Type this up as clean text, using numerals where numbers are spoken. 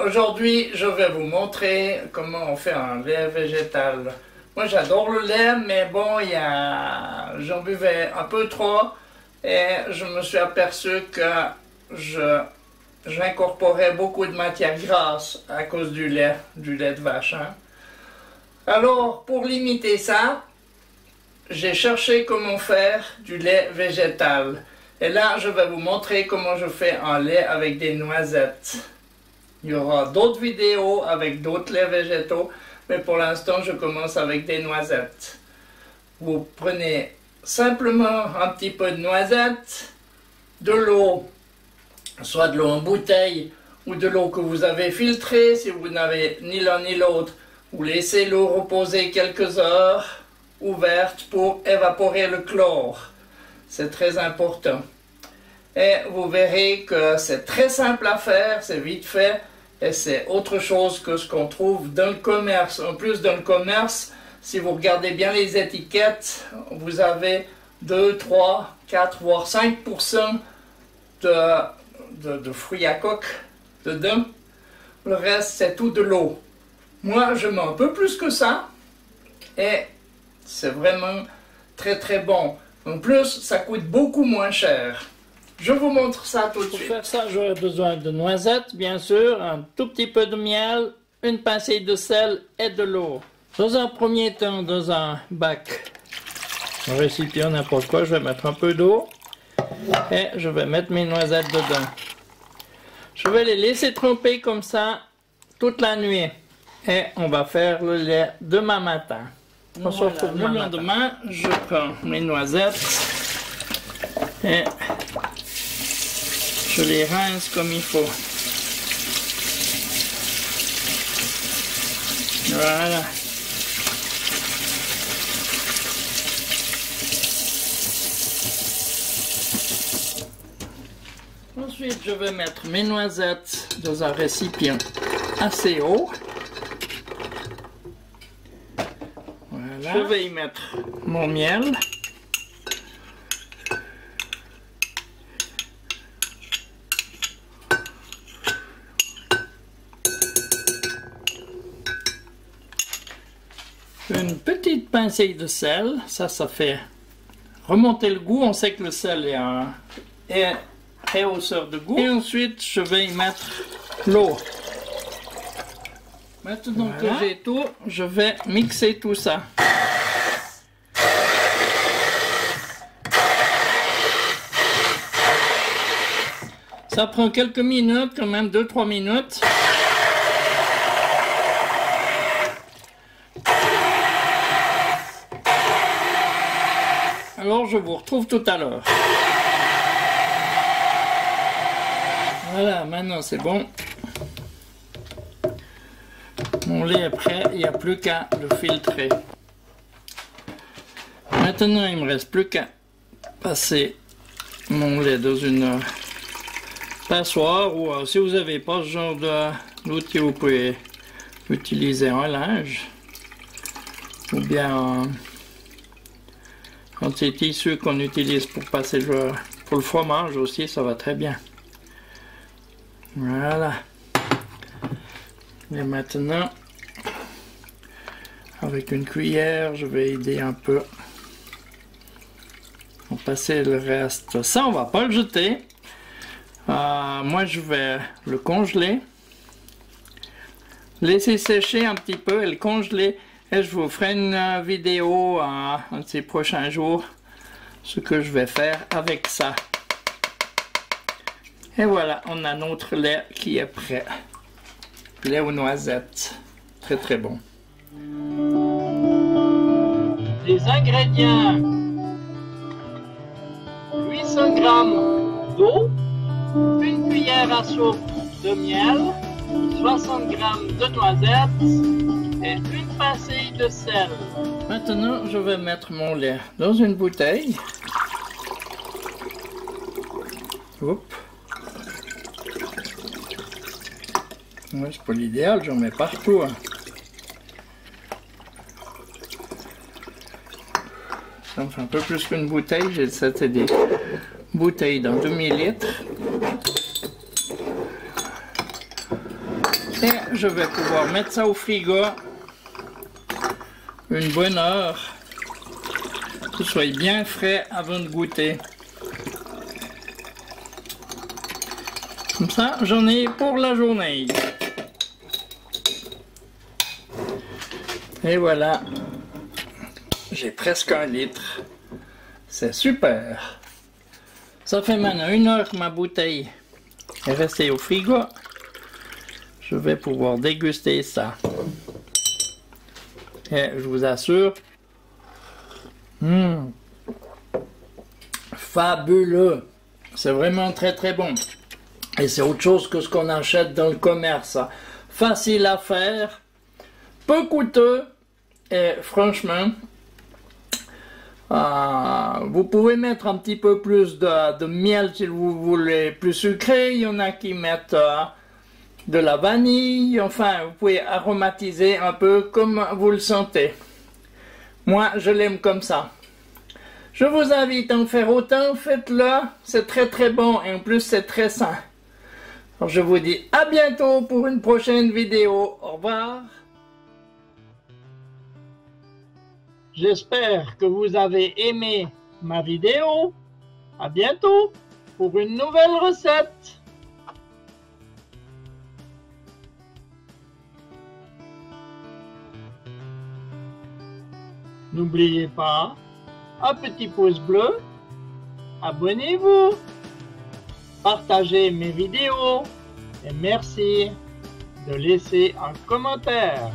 Aujourd'hui, je vais vous montrer comment on fait un lait végétal. Moi, j'adore le lait, mais bon, j'en buvais un peu trop et je me suis aperçu que j'incorporais beaucoup de matière grasse à cause du lait de vache. Hein. Alors, pour limiter ça, j'ai cherché comment faire du lait végétal. Et là, je vais vous montrer comment je fais un lait avec des noisettes. Il y aura d'autres vidéos avec d'autres laits végétaux, mais pour l'instant, je commence avec des noisettes. Vous prenez simplement un petit peu de noisettes, de l'eau, soit de l'eau en bouteille ou de l'eau que vous avez filtrée. Si vous n'avez ni l'un ni l'autre, vous laissez l'eau reposer quelques heures ouverte pour évaporer le chlore. C'est très important. Et vous verrez que c'est très simple à faire, c'est vite fait, et c'est autre chose que ce qu'on trouve dans le commerce. En plus, dans le commerce, si vous regardez bien les étiquettes, vous avez 2, 3, 4, voire 5% de fruits à coque dedans. Le reste, c'est tout de l'eau. Moi, je mets un peu plus que ça, et c'est vraiment très très bon. En plus, ça coûte beaucoup moins cher. Je vous montre ça tout de suite. Pour faire ça, j'aurai besoin de noisettes, bien sûr, un tout petit peu de miel, une pincée de sel et de l'eau. Dans un premier temps, dans un bac, un récipient, n'importe quoi, je vais mettre un peu d'eau et je vais mettre mes noisettes dedans. Je vais les laisser tremper comme ça toute la nuit et on va faire le lait demain matin. On se retrouve le lendemain, je prends mes noisettes et je les rince comme il faut. Voilà. Ensuite, je vais mettre mes noisettes dans un récipient assez haut. Voilà. Je vais y mettre mon miel. Une petite pincée de sel, ça fait remonter le goût. On sait que le sel est réhausseur de goût. Et ensuite, je vais y mettre l'eau. Maintenant que j'ai tout, je vais mixer tout ça. Ça prend quelques minutes, quand même 2-3 minutes. Alors je vous retrouve tout à l'heure. Voilà, maintenant c'est bon. Mon lait est prêt, il n'y a plus qu'à le filtrer. Maintenant il ne me reste plus qu'à passer mon lait dans une passoire ou si vous n'avez pas ce genre d'outil, vous pouvez utiliser un linge ou bien un petit tissu qu'on utilise pour passer pour le fromage aussi, ça va très bien. Voilà. Et maintenant, avec une cuillère, je vais aider un peu. On va passer le reste. Ça, on va pas le jeter. Moi, je vais le congeler. Laisser sécher un petit peu et le congeler. Et je vous ferai une vidéo un de ces prochains jours, ce que je vais faire avec ça. Et voilà, on a notre lait qui est prêt. Lait aux noisettes. Très très bon. Les ingrédients. 800 g d'eau, une cuillère à soupe de miel, 60 g de noisettes et une pincée de sel. Maintenant, je vais mettre mon lait dans une bouteille. Oups. Ouais, c'est pas l'idéal, j'en mets partout. Hein. Ça me fait un peu plus qu'une bouteille. C'était des bouteilles d'un demi-litre. Et je vais pouvoir mettre ça au frigo une bonne heure, que ce soit bien frais avant de goûter. Comme ça, j'en ai pour la journée. Et voilà, j'ai presque 1 litre. C'est super. Ça fait maintenant 1 heure que ma bouteille est restée au frigo. Je vais pouvoir déguster ça. Et je vous assure, fabuleux. C'est vraiment très très bon. Et c'est autre chose que ce qu'on achète dans le commerce. Facile à faire, peu coûteux et franchement, vous pouvez mettre un petit peu plus de miel si vous voulez plus sucré. Il y en a qui mettent de la vanille. Enfin, vous pouvez aromatiser un peu comme vous le sentez. Moi, je l'aime comme ça. Je vous invite à en faire autant. Faites-le. C'est très très bon et en plus c'est très sain. Alors, je vous dis à bientôt pour une prochaine vidéo. Au revoir. J'espère que vous avez aimé ma vidéo. À bientôt pour une nouvelle recette. N'oubliez pas, un petit pouce bleu, abonnez-vous, partagez mes vidéos et merci de laisser un commentaire.